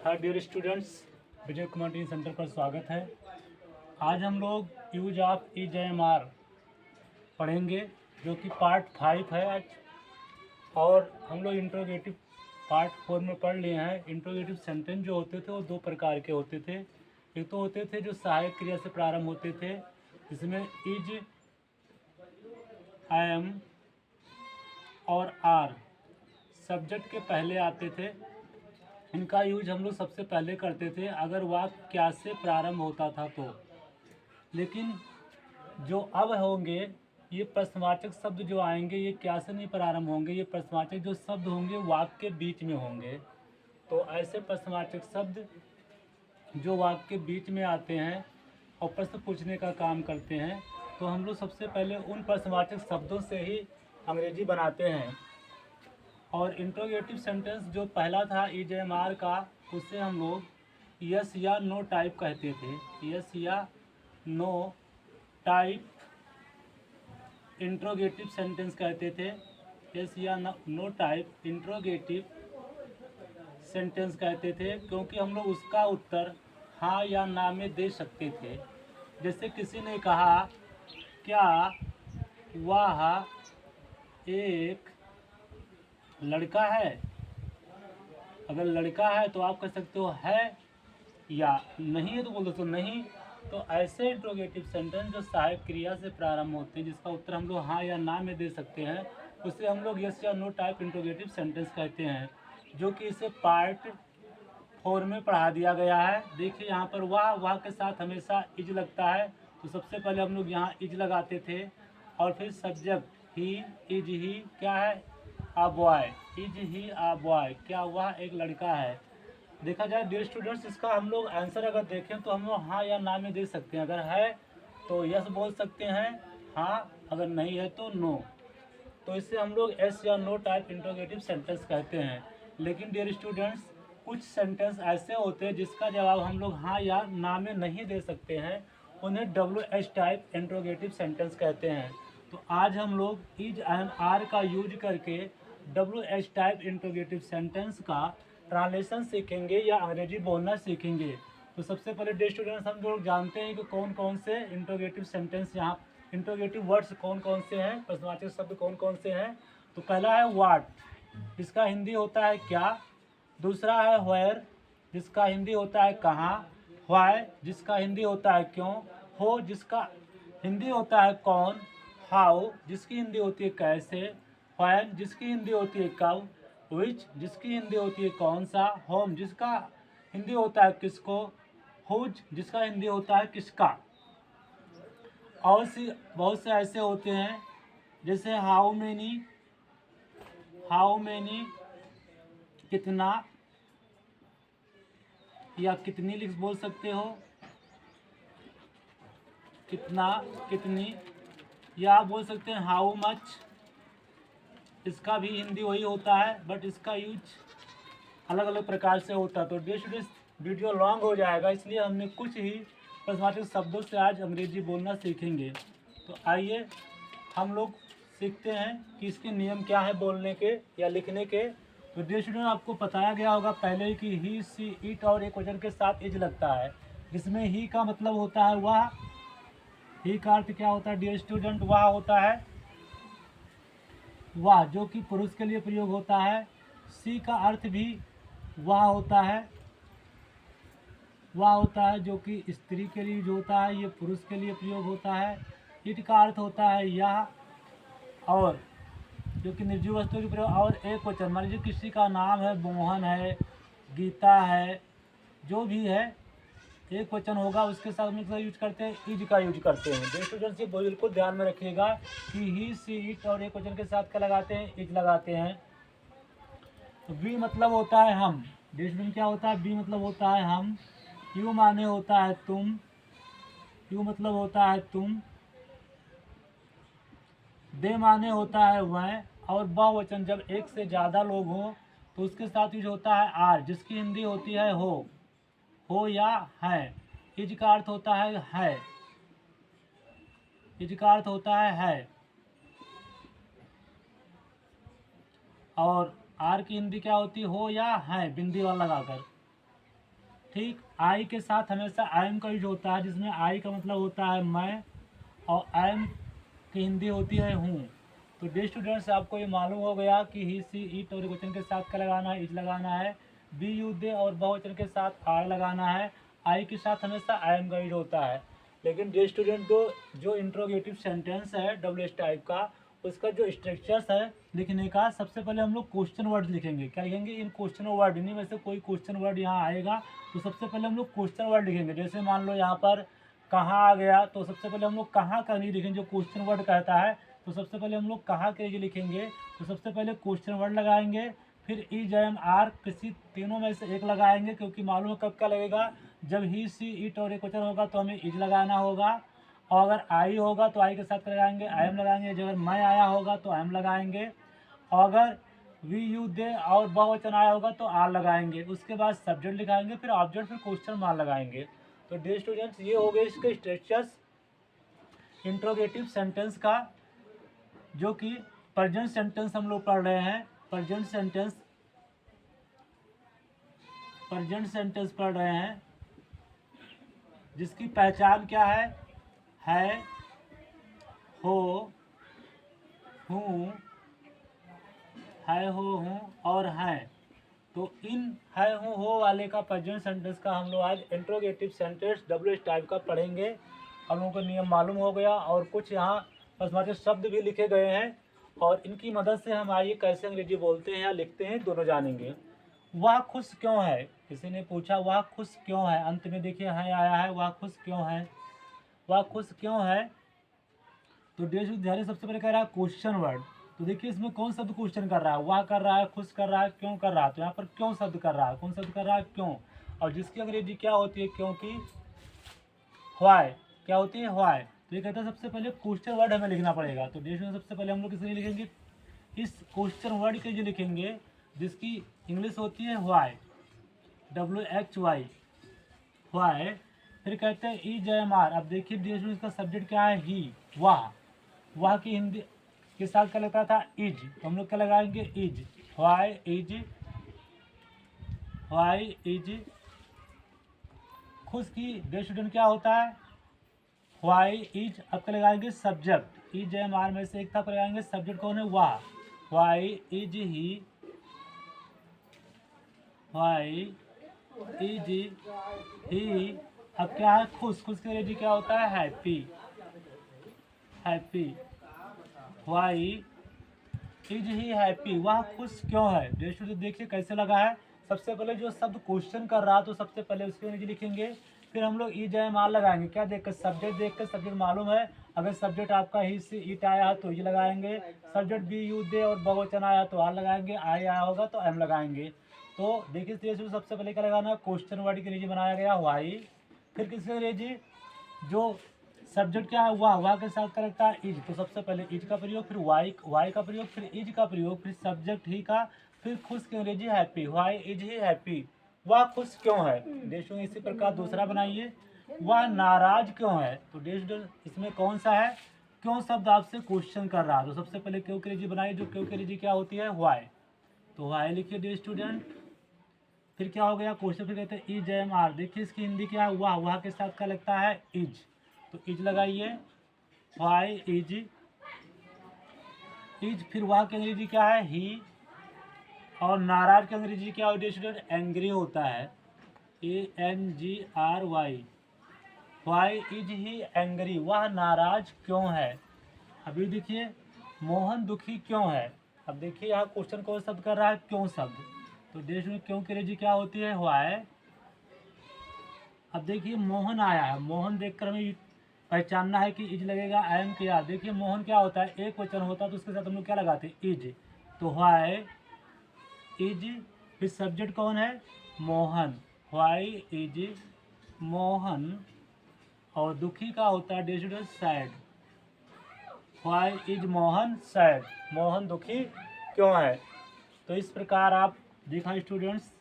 Hi dear students, Vijay Kumar teaching centre पर स्वागत है। आज हम लोग यूज ऑफ EJMR पढ़ेंगे जो कि पार्ट 5 है आज। और हम लोग इंट्रोगेटिव पार्ट 4 में पढ़ लिए हैं। इंट्रोगेटिव सेंटेंस जो होते थे वो दो प्रकार के होते थे। एक तो होते थे जो सहायक क्रिया से प्रारंभ होते थे, जिसमें इज, आई एम और आर सब्जेक्ट के पहले आते थे। इनका यूज हम लोग सबसे पहले करते थे अगर वाक्य क्या से प्रारंभ होता था तो। लेकिन जो अब होंगे ये प्रश्नवाचक शब्द जो आएंगे ये क्या से नहीं प्रारंभ होंगे, ये प्रश्नवाचक जो शब्द होंगे वाक्य के बीच में होंगे। तो ऐसे प्रश्नवाचक शब्द जो वाक्य के बीच में आते हैं और प्रश्न पूछने का काम करते हैं, तो हम लोग सबसे पहले उन प्रश्नवाचक शब्दों से ही अंग्रेजी बनाते हैं। और इंट्रोगेटिव सेंटेंस जो पहला था EJMR का, उससे हम लोग यस या नो टाइप कहते थे। यस या नो टाइप इंट्रोगेटिव सेंटेंस कहते थे। यस या नो टाइप इंट्रोगेटिव सेंटेंस कहते थे, क्योंकि हम लोग उसका उत्तर हाँ या ना में दे सकते थे। जैसे किसी ने कहा क्या वह एक लड़का है। अगर लड़का है तो आप कह सकते हो है, या नहीं है तो बोल दो तो नहीं। तो ऐसे इंट्रोगेटिव सेंटेंस जो सहायक क्रिया से प्रारंभ होते हैं, जिसका उत्तर हम लोग हाँ या ना में दे सकते हैं, उसे हम लोग यस या नो टाइप इंट्रोगेटिव सेंटेंस कहते हैं, जो कि इसे पार्ट 4 में पढ़ा दिया गया है। देखिए यहाँ पर वाह के साथ हमेशा इज लगता है, तो सबसे पहले हम लोग यहाँ इज लगाते थे। और फिर सब्जेक्ट ही, इज ही क्या है, आ boy, is he uh boy, क्या वह एक लड़का है। देखा जाए डियर स्टूडेंट्स, इसका हम लोग आंसर अगर देखें तो हम लोग हाँ या ना में दे सकते हैं। अगर है तो यस बोल सकते हैं हाँ, अगर नहीं है तो नो। तो इससे हम लोग एस या नो टाइप इंट्रोगेटिव सेंटेंस कहते हैं। लेकिन डियर स्टूडेंट्स, कुछ सेंटेंस ऐसे होते हैं जिसका जवाब हम लोग हाँ या ना में नहीं दे सकते हैं, उन्हें WH टाइप इंट्रोगेटिव सेंटेंस कहते हैं। तो आज हम लोग इज एंड आर का यूज करके WH टाइप इंट्रोगेटिव सेंटेंस का ट्रांसलेशन सीखेंगे या अंग्रेजी बोलना सीखेंगे। तो सबसे पहले डियर स्टूडेंट्स, हम लोग जानते हैं कि कौन कौन से इंट्रोगेटिव सेंटेंस यहाँ, इंट्रोगेटिव वर्ड्स कौन कौन से हैं, प्रश्नवाचक शब्द कौन कौन से हैं। तो पहला है व्हाट, जिसका हिंदी होता है क्या। दूसरा है व्हेयर, जिसका हिंदी होता है कहाँ। व्हाई, जिसका हिंदी होता है क्यों। हो, जिसका हिंदी होता है कौन। हाउ, जिसकी हिंदी होती है कैसे। व्हेन, जिसकी हिंदी होती है कब। विच, जिसकी हिंदी होती है कौन सा। होम, जिसका हिंदी होता है किसको। हुज, जिसका हिंदी होता है किसका। और बहुत से ऐसे होते हैं जैसे हाउ मेनी, कितना या कितनी लिख बोल सकते हो, कितना, कितनी। या आप बोल सकते हैं हाउ मच, इसका भी हिंदी वही होता है बट इसका यूज अलग अलग प्रकार से होता है। तो डियर स्टूडेंट्स, वीडियो लॉन्ग हो जाएगा, इसलिए हमने कुछ ही प्रश्नवाचक शब्दों से आज अंग्रेजी बोलना सीखेंगे। तो आइए हम लोग सीखते हैं कि इसके नियम क्या है बोलने के या लिखने के। तो डियर स्टूडेंट, आपको बताया गया होगा पहले ही कि ही, सी, इट और एक वचन के साथ इज लगता है, जिसमें ही का मतलब होता है वह। ही का अर्थ क्या होता है डियर स्टूडेंट, वह होता है, वह जो कि पुरुष के लिए प्रयोग होता है। सी का अर्थ भी वह होता है, वह होता है जो कि स्त्री के लिए जो होता है, ये पुरुष के लिए प्रयोग होता है। इट का अर्थ होता है यह, और जो कि निर्जीव वस्तु के प्रयोग। और एक वचन, मान लीजिए किसी का नाम है मोहन है, गीता है, जो भी है, एक वचन होगा उसके साथ हम लोग यूज करते हैं, इज का यूज करते हैं। जो स्टूडेंट्स ये बिल्कुल ध्यान में रखिएगा कि ही, सी, इट और एक वचन के साथ क्या लगाते हैं, इज लगाते हैं। तो बी मतलब होता है हम। स्टूडेंट क्या होता है, बी मतलब होता है हम। यू माने होता है तुम, यू मतलब होता है तुम। दे माने होता है वह। और बहुवचन जब एक से ज़्यादा लोग हों तो उसके साथ यूज होता है आर, जिसकी हिंदी होती है हो या है। इज का अर्थ होता है, इज का अर्थ होता है। और आर की हिंदी क्या होती है, हो या है, बिंदी वाला लगाकर। ठीक, आई के साथ हमेशा आई एम का यूज होता है, जिसमें आई का मतलब होता है मैं और आई एम की हिंदी होती है हूँ। तो डियर स्टूडेंट्स, आपको ये मालूम हो गया कि ही सी इट और वचन के साथ क्या लगाना है, इज लगाना है। बी यू दे और बहुवचन के साथ आर लगाना है। आई के साथ हमेशा आई एम का यूज होता है। लेकिन डियर स्टूडेंट, जो इंट्रोगेटिव सेंटेंस है डब्ल्यू एच टाइप का, उसका जो स्ट्रक्चर्स है लिखने का, सबसे पहले हम लोग क्वेश्चन वर्ड लिखेंगे। क्या लिखेंगे? इन क्वेश्चन वर्ड, इन्हीं में से कोई क्वेश्चन वर्ड यहाँ आएगा तो सबसे पहले हम लोग क्वेश्चन वर्ड लिखेंगे। जैसे मान लो यहाँ पर कहाँ आ गया, तो सबसे पहले हम लोग कहाँ का नहीं लिखेंगे, जो क्वेश्चन वर्ड कहता है तो सबसे पहले हम लोग कहाँ के लिए लिखेंगे, तो सबसे पहले क्वेश्चन वर्ड लगाएंगे, फिर इज एम आर किसी तीनों में से एक लगाएंगे, क्योंकि मालूम है कब क्या लगेगा, जब ही सी इट और एक वचन होगा तो हमें इज लगाना होगा, और अगर आई होगा तो आई के साथ लगाएंगे आई एम लगाएंगे, जब अगर मैं आया होगा तो आई एम लगाएंगे, और अगर वी यू दे और बहुवचन आया होगा तो आर लगाएंगे। उसके बाद सब्जेक्ट लिखाएंगे, फिर ऑब्जेक्ट, फिर क्वेश्चन मार्क लगाएंगे। तो डियर स्टूडेंट्स, ये हो गए इसके स्ट्रक्चर्स इंट्रोगेटिव सेंटेंस का, जो कि प्रेजेंट सेंटेंस हम लोग पढ़ रहे हैं। प्रेजेंट सेंटेंस पढ़ रहे हैं, जिसकी पहचान क्या है हो, हूँ, है, हो, हूँ और हैं। तो इन है, हूँ, हो वाले का प्रेजेंट सेंटेंस का हम लोग आज interrogative sentence W H type का पढ़ेंगे। हम लोगों को नियम मालूम हो गया, और कुछ यहाँ हमारे शब्द भी लिखे गए हैं, और इनकी मदद से हम आइए कैसे अंग्रेजी बोलते हैं या लिखते हैं दोनों जानेंगे। वह खुश क्यों है? किसी ने पूछा वह खुश क्यों है, अंत में देखिए है आया है, वह खुश क्यों है, वह खुश क्यों है। तो ध्यान, सबसे पहले कह रहा है क्वेश्चन वर्ड। तो देखिए इसमें कौन शब्द क्वेश्चन कर रहा है, वह कर रहा है, खुश कर रहा है, क्यों कर रहा है। तो यहाँ पर क्यों शब्द कर रहा है, कौन शब्द कर रहा है, क्यों। और जिसकी अंग्रेजी क्या होती है, क्योंकि, व्हाई, क्या होती है, व्हाई। तो ये कहता है सबसे पहले क्वेश्चन वर्ड हमें लिखना पड़ेगा। तो सबसे पहले हम लोग किसके लिए लिखेंगे, इस क्वेश्चन वर्ड के लिए लिखेंगे, जिसकी इंग्लिश होती है व्हाई, WHY, व्हाई। फिर कहते हैं इज एम आर। अब देखिए डियर, इसका सब्जेक्ट क्या है, ही, वाह की हिंदी के साथ क्या लगता था, इज। तो हम लोग क्या लगाएंगे, इज, व्हाई इज खुश की। डियर स्टूडेंट क्या होता है, व्हाई इज। अब क्या लगाएंगे, सब्जेक्ट, इज एम आर में से एक था, लगाएंगे सब्जेक्ट कौन है, वाह, व्हाई इज ही, अब क्या है, खुश की अंग्रेजी क्या होता है, happy, why is he happy, वह खुश क्यों है। देखिए देखिए कैसे लगा है। सबसे पहले जो शब्द क्वेश्चन कर रहा, तो सबसे पहले उसकी अंग्रेजी लिखेंगे, फिर हम लोग इज एम आर लगाएंगे। क्या देखकर, सब्जेक्ट देखकर, सब्जेक्ट मालूम है, अगर सब्जेक्ट आपका ही से इट आया है तो ये लगाएंगे, सब्जेक्ट बी यू दे और बहुवचन आया तो आर लगाएंगे, आई आया होगा तो एम लगाएंगे। तो देखिए सबसे पहले क्या लगाना है, क्वेश्चन वर्ड की अंग्रेजी बनाया गया व्हाई। फिर किसकी अंग्रेजी, जो सब्जेक्ट क्या है, वाह के साथ क्या लगता है, इज। तो सबसे पहले इज का प्रयोग, फिर वाई का प्रयोग, फिर इज का प्रयोग, फिर सब्जेक्ट ही का, फिर खुश की अंग्रेजी happy, why is he happy, वह खुश क्यों है। देखो इसी प्रकार दूसरा बनाइए, वह नाराज क्यों है। तो इसमें कौन सा है, क्यों शब्द आपसे क्वेश्चन कर रहा है। तो सबसे पहले क्यों की अंग्रेजी बनाइए, जो क्यों की अंग्रेजी क्या होती है, व्हाई। तो व्हाई लिखिए डियर स्टूडेंट। फिर क्या हो गया, क्वेश्चन फिर कहते हैं इज एम आर। देखिए इसकी हिंदी क्या है, वाह के साथ क्या लगता है, इज। तो इज लगाइए, व्हाई इज। फिर वाह की अंग्रेजी क्या है, ही। और नाराज की अंग्रेजी क्या होती है स्टूडेंट, एंग्री होता है, ANGRY। Why is he angry, वह नाराज क्यों है। अभी देखिए मोहन दुखी क्यों है। अब देखिए यहाँ क्वेश्चन कौन शब्द कर रहा है, क्यों शब्द। तो देश में क्यों की अंग्रेजी क्या होती है, व्हाई। अब देखिए मोहन आया है, मोहन देखकर हमें पहचानना है कि इज लगेगा, आई एम के आर। देखिए मोहन क्या होता है, एक वचन होता है तो उसके साथ हम लोग क्या लगाते हैं, इज। तो व्हाई इज, फिर सब्जेक्ट कौन है, मोहन, व्हाई इज मोहन। और दुखी का होता है dear sad, why is Mohan sad, Mohan दुखी क्यों है। तो इस प्रकार आप देखा स्टूडेंट्स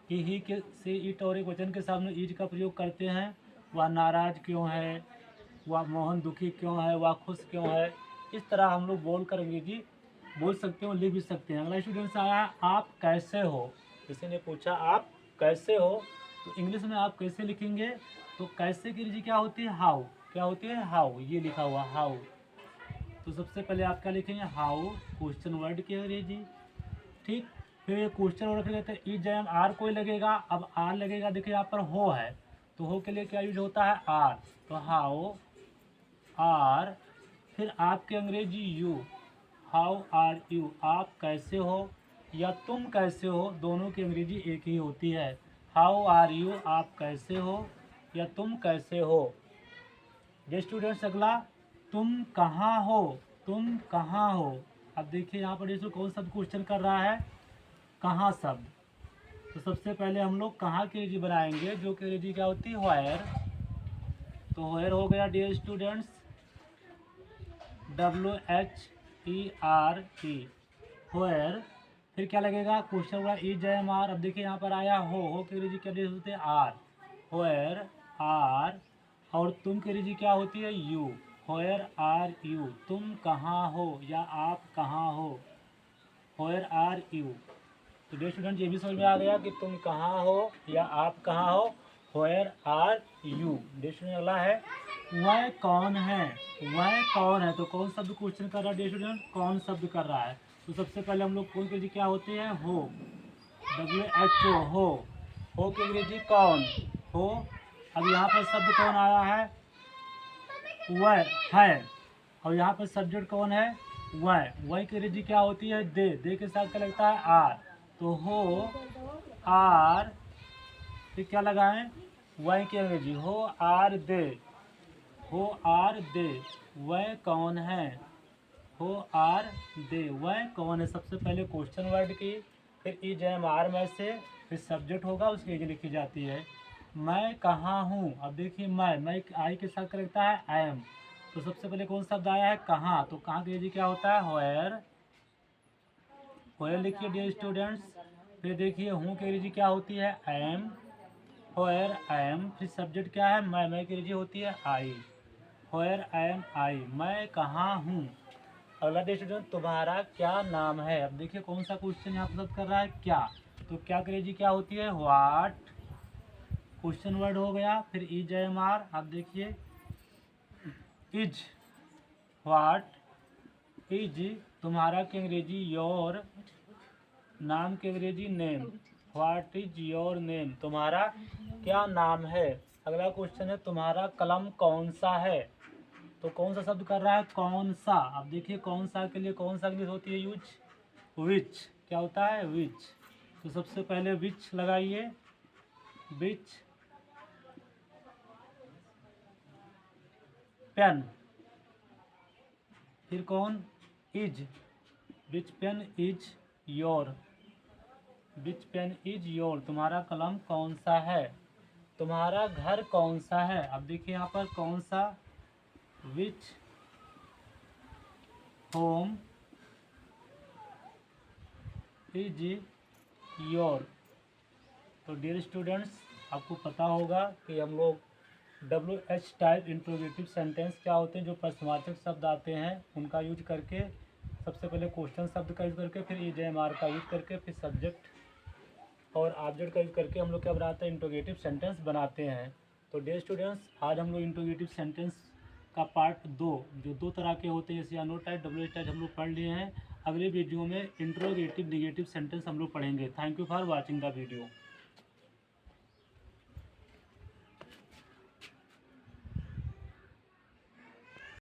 कि ही के से इट और एक वचन के सामने इज का प्रयोग करते हैं। वह नाराज क्यों है, वह मोहन दुखी क्यों है, वह खुश क्यों है। इस तरह हम लोग बोल कर अंग्रेजी बोल सकते हो, लिख भी सकते हैं। अगला स्टूडेंट्स आया, आप कैसे हो। किसी ने पूछा आप कैसे हो, तो इंग्लिश में आप कैसे लिखेंगे, तो कैसे की अंग्रेजी क्या होती है, हाउ, क्या होती है, हाउ, ये लिखा हुआ हाउ। तो सबसे पहले आप क्या लिखेंगे, हाउ, क्वेश्चन वर्ड की अंग्रेजी, ठीक। फिर ये क्वेश्चन वर्ड फिर कहते हैं ई जैम आर कोई लगेगा, अब आर लगेगा, देखिए यहाँ पर हो है, तो हो के लिए क्या यूज होता है, आर, तो हाउ आर, फिर आपके अंग्रेजी यू, हाउ आर यू, आप कैसे हो या तुम कैसे हो, दोनों की अंग्रेजी एक ही होती है, हाउ आर यू, आप कैसे हो या तुम कैसे हो। ये स्टूडेंट्स अगला, तुम कहाँ हो, तुम कहाँ हो। अब देखिए यहाँ पर ये कौन शब्द क्वेश्चन कर रहा है, कहाँ शब्द। तो सबसे पहले हम लोग कहाँ की अंग्रेजी बनाएंगे, जो कि अंग्रेजी क्या होती है, व्हेयर। तो व्हेयर हो गया डियर स्टूडेंट्स, WHERE, व्हेयर। फिर क्या लगेगा, क्वेश्चन हुआ ई जैम आर, अब देखिए यहाँ पर आया हो की अंग्रेजी क्या होती है, आर, व्हेयर आर, और तुम की अंग्रेजी क्या होती है, यू, व्हेयर आर यू, तुम कहाँ हो या आप कहाँ हो, व्हेयर आर यू। तो डियर स्टूडेंट ये भी समझ में आ गया कि तुम कहाँ हो या आप कहाँ हो, where are you. Dear student अगला है, वह कौन है, वह कौन है। तो कौन शब्द क्वेश्चन कर रहा है डियर स्टूडेंट, कौन शब्द कर रहा है। तो सबसे पहले हम लोग कौन की अंग्रेजी क्या होती है, हो, WHO, हो की अंग्रेजी कौन, हो। अब यहाँ पर शब्द कौन आया है, वह है, और यहाँ पर सब्जेक्ट कौन है, वह की अंग्रेजी क्या होती है, दे के साथ क्या लगता है, आर, तो हो आर, फिर क्या लगाएं, वह की अंग्रेजी हो आर दे, हो आर दे, वह कौन है, हो आर दे, वह कौन है। सबसे पहले क्वेश्चन वर्ड की, फिर ई जैम आर में से, फिर सब्जेक्ट होगा उसकी अंग्रेजी लिखी जाती है। मैं कहाँ हूँ, अब देखिए मैं आई के साथ क्या लगता है, आई एम। तो सबसे पहले कौन शब्द आया है, कहाँ, तो कहाँ की अंग्रेजी क्या होता है, व्हेयर, व्हेयर लिखिए डियर स्टूडेंट्स। फिर देखिए हूँ की अंग्रेजी क्या होती है, एम, व्हेयर आई एम, फिर सब्जेक्ट क्या है, मैं की अंग्रेजी होती है आई, व्हेयर आई एम आई, मैं कहाँ हूँ। अगला डियर स्टूडेंट, तुम्हारा क्या नाम है। अब देखिए कौन सा क्वेश्चन यहाँ पर कर रहा है, क्या, तो क्या की अंग्रेजी क्या होती है, व्हाट, क्वेश्चन वर्ड हो गया। फिर ई जैम आर, अब देखिए इज, व्हाट इज, तुम्हारा की अंग्रेजी योर, नाम की अंग्रेजी name, what is your name, तुम्हारा क्या नाम है। अगला क्वेश्चन है, तुम्हारा कलम कौन सा है। तो कौन सा शब्द कर रहा है, कौन सा। अब देखिए कौन सा के लिए कौन सा इंग्लिश होती है यूज, विच, क्या होता है, विच। तो सबसे पहले विच लगाइए, विच पेन, फिर कौन, is, which pen is your, which pen is your, तुम्हारा कलम कौन सा है। तुम्हारा घर कौन सा है। अब देखिए यहाँ पर कौन सा, विच होम इज योर। तो डियर स्टूडेंट्स आपको पता होगा कि हम लोग WH टाइप इंट्रोगेटिव सेंटेंस क्या होते हैं, जो प्रश्नवाचक शब्द आते हैं उनका यूज करके, सबसे पहले क्वेश्चन शब्द का यूज करके, फिर EJMR का यूज करके, फिर सब्जेक्ट और ऑब्जेक्ट का यूज करके हम लोग क्या बनाते हैं, इंट्रोगेटिव सेंटेंस बनाते हैं। तो डियर स्टूडेंट्स आज हम लोग इंट्रोगेटिव सेंटेंस का पार्ट 2, जो 2 तरह के होते हैं, SCR note type, WH type हम लोग पढ़ लिए हैं। अगले वीडियो में इंट्रोगेटिव निगेटिव सेंटेंस हम लोग पढ़ेंगे। Thank you for watching the video.